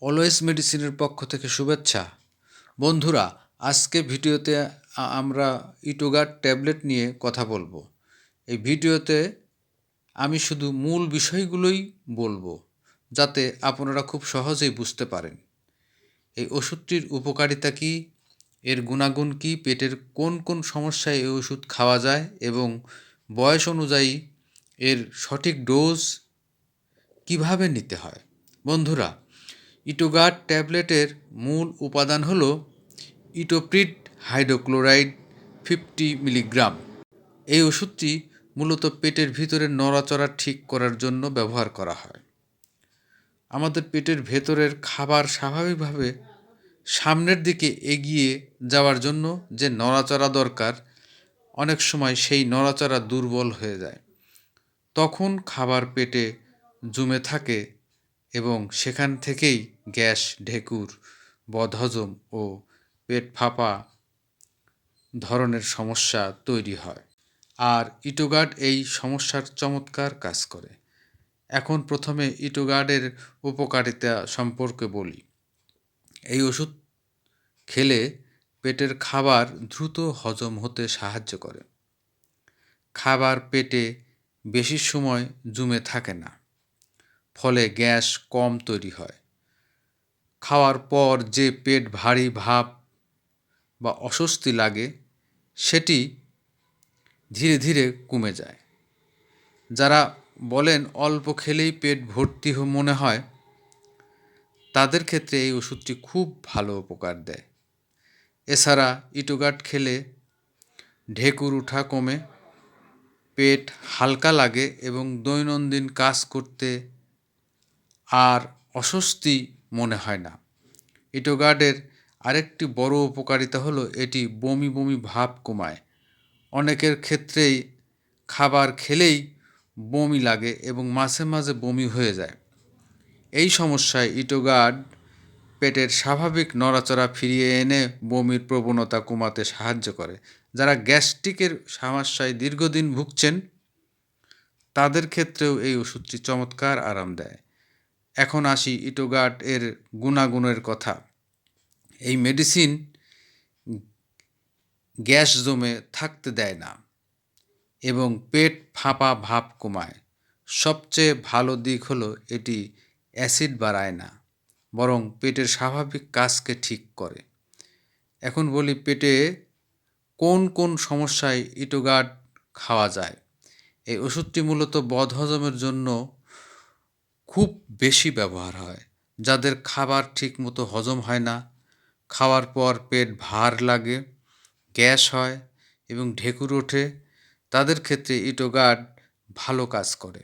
Always মেডিসিনের পক্ষ থেকে শুভেচ্ছা। বন্ধুরা, আজকে ভিডিওতে আমরা ইটোগার্ড ট্যাবলেট নিয়ে কথা বলবো। এই ভিডিওতে আমি শুধু মূল বিষয়গুলোই বলবো, যাতে আপনারা খুব সহজেই বুঝতে পারেন এই ওষুধটির উপকারিতা কী, এর গুণাগুণ কী, পেটের কোন কোন সমস্যায় এই ওষুধ খাওয়া যায় এবং বয়স অনুযায়ী এর সঠিক ডোজ কিভাবে নিতে হয়। বন্ধুরা, ইটোগার্ড ট্যাবলেটের মূল উপাদান হল ইটোপ্রিট হাইড্রোক্লোরাইড 50 মিলিগ্রাম। এই ওষুধটি মূলত পেটের ভিতরের নড়াচড়া ঠিক করার জন্য ব্যবহার করা হয়। আমাদের পেটের ভেতরের খাবার স্বাভাবিকভাবে সামনের দিকে এগিয়ে যাওয়ার জন্য যে নড়াচড়া দরকার, অনেক সময় সেই নড়াচড়া দুর্বল হয়ে যায়। তখন খাবার পেটে জমে থাকে এবং সেখান থেকেই গ্যাস, ঢেকুর, বদহজম ও পেট ফাঁপা ধরনের সমস্যা তৈরি হয়। আর ইটোগার্ড এই সমস্যার চমৎকার কাজ করে। এখন প্রথমে ইটোগার্ডের উপকারিতা সম্পর্কে বলি। এই ওষুধ খেলে পেটের খাবার দ্রুত হজম হতে সাহায্য করে। খাবার পেটে বেশি সময় জমে থাকে না, ফলে গ্যাস কম তৈরি হয়। খাওয়ার পর যে পেট ভারী ভাব বা অস্বস্তি লাগে, সেটি ধীরে ধীরে কমে যায়। যারা বলেন অল্প খেলেই পেট ভর্তি মনে হয়, তাদের ক্ষেত্রে এই ওষুধটি খুব ভালো উপকার দেয়। এছাড়া ইটোগার্ড খেলে ঢেকুর ওঠা কমে, পেট হালকা লাগে এবং দৈনন্দিন কাজ করতে আর অস্বস্তি মনে হয় না। ইটোগার্ডের আরেকটি বড় উপকারিতা হলো এটি বমি বমি ভাব কমায়। অনেকের ক্ষেত্রেই খাবার খেলেই বমি লাগে এবং মাঝে মাঝে বমি হয়ে যায়। এই সমস্যায় ইটোগার্ড পেটের স্বাভাবিক নড়াচড়া ফিরিয়ে এনে বমির প্রবণতা কমাতে সাহায্য করে। যারা গ্যাস্ট্রিকের সমস্যায় দীর্ঘদিন ভুগছেন, তাদের ক্ষেত্রেও এই ওষুধটি চমৎকার আরাম দেয়। এখন আসি ইটোগার্ড এর গুণাগুণের কথা। এই মেডিসিন গ্যাস জমে থাকতে দেয় না এবং পেট ফাঁপা ভাব কমায়। সবচেয়ে ভালো দিক হলো এটি অ্যাসিড বাড়ায় না, বরং পেটের স্বাভাবিক কাজকে ঠিক করে। এখন বলি পেটে কোন কোন সমস্যায় ইটোগার্ড খাওয়া যায়। এই ওষুধটি মূলত বদহজমের জন্য খুব বেশি ব্যবহার হয়। যাদের খাবার ঠিকমতো হজম হয় না, খাওয়ার পর পেট ভার লাগে, গ্যাস হয় এবং ঢেকুর ওঠে, তাদের ক্ষেত্রে ইটোগার্ড ভালো কাজ করে।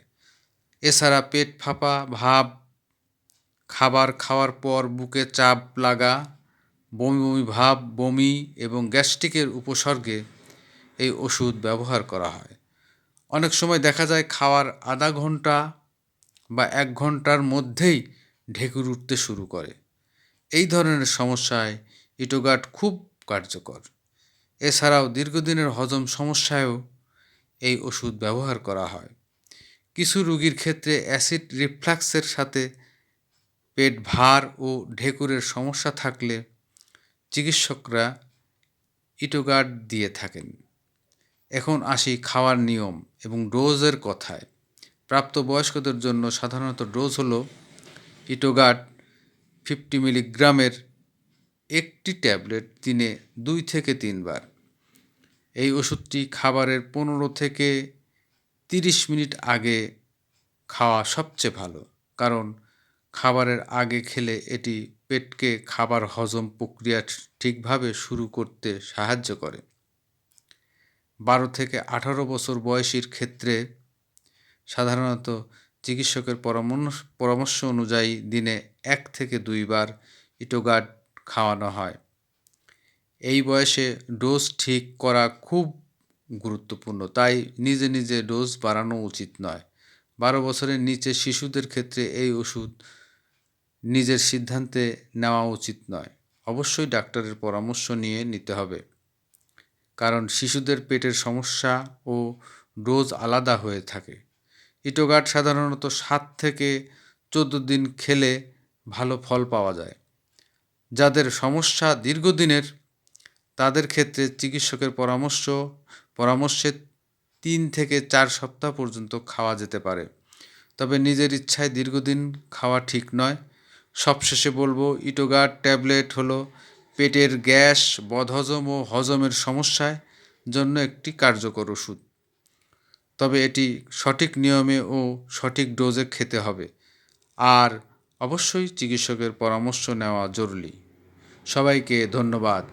এছাড়া পেট ফাঁপা ভাব, খাবার খাওয়ার পর বুকে চাপ লাগা, বমি বমি ভাব, বমি এবং গ্যাস্ট্রিকের উপসর্গে এই ওষুধ ব্যবহার করা হয়। অনেক সময় দেখা যায় খাওয়ার আধা ঘন্টা বা 1 ঘন্টার মধ্যেই ঢেকুর উঠতে শুরু করে। এই ধরনের সমস্যায় ইটোগার্ড খুব কার্যকর। এছাড়াও দীর্ঘদিনের হজম সমস্যায়ও এই ওষুধ ব্যবহার করা হয়। কিছু রোগীর ক্ষেত্রে অ্যাসিড রিফ্লাক্সের সাথে পেট ভার ও ঢেকুরের সমস্যা থাকলে চিকিৎসকরা ইটোগার্ড দিয়ে থাকেন। এখন আসি খাওয়ার নিয়ম এবং ডোজের কথায়। প্রাপ্তবয়স্কদের জন্য সাধারণত ডোজ হলো ইটোগার্ড 50 মিলিগ্রামের একটি ট্যাবলেট দিনে 2 থেকে 3 বার। এই ওষুধটি খাবারের 15 থেকে 30 মিনিট আগে খাওয়া সবচেয়ে ভালো, কারণ খাবারের আগে খেলে এটি পেটকে খাবার হজম প্রক্রিয়া ঠিকভাবে শুরু করতে সাহায্য করে। 12 থেকে 18 বছর বয়সীর ক্ষেত্রে সাধারণত চিকিৎসকের পরামর্শ অনুযায়ী দিনে 1 থেকে 2 বার ইটোগার্ড খাওয়ানো হয়। এই বয়সে ডোজ ঠিক করা খুব গুরুত্বপূর্ণ, তাই নিজে নিজে ডোজ বাড়ানো উচিত নয়। 12 বছরের নিচে শিশুদের ক্ষেত্রে এই ওষুধ নিজের সিদ্ধান্তে নেওয়া উচিত নয়। অবশ্যই ডাক্তারের পরামর্শ নিয়ে নিতে হবে, কারণ শিশুদের পেটের সমস্যা ও ডোজ আলাদা হয়ে থাকে। ইটোগার্ড সাধারণত 7 থেকে 14 দিন খেলে ভালো ফল পাওয়া যায়। যাদের সমস্যা দীর্ঘদিনের তাদের ক্ষেত্রে চিকিৎসকের পরামর্শে 3 থেকে 4 সপ্তাহ পর্যন্ত খাওয়া যেতে পারে। তবে নিজের ইচ্ছায় দীর্ঘদিন খাওয়া ঠিক নয়। সবশেষে বলবো, ইটোগার্ড ট্যাবলেট হলো পেটের গ্যাস, বদহজম ও হজমের সমস্যার জন্য একটি কার্যকর ওষুধ। তবে এটি সঠিক নিয়মে ও সঠিক ডোজে খেতে হবে, আর অবশ্যই চিকিৎসকের পরামর্শ নেওয়া জরুরি। সবাইকে ধন্যবাদ।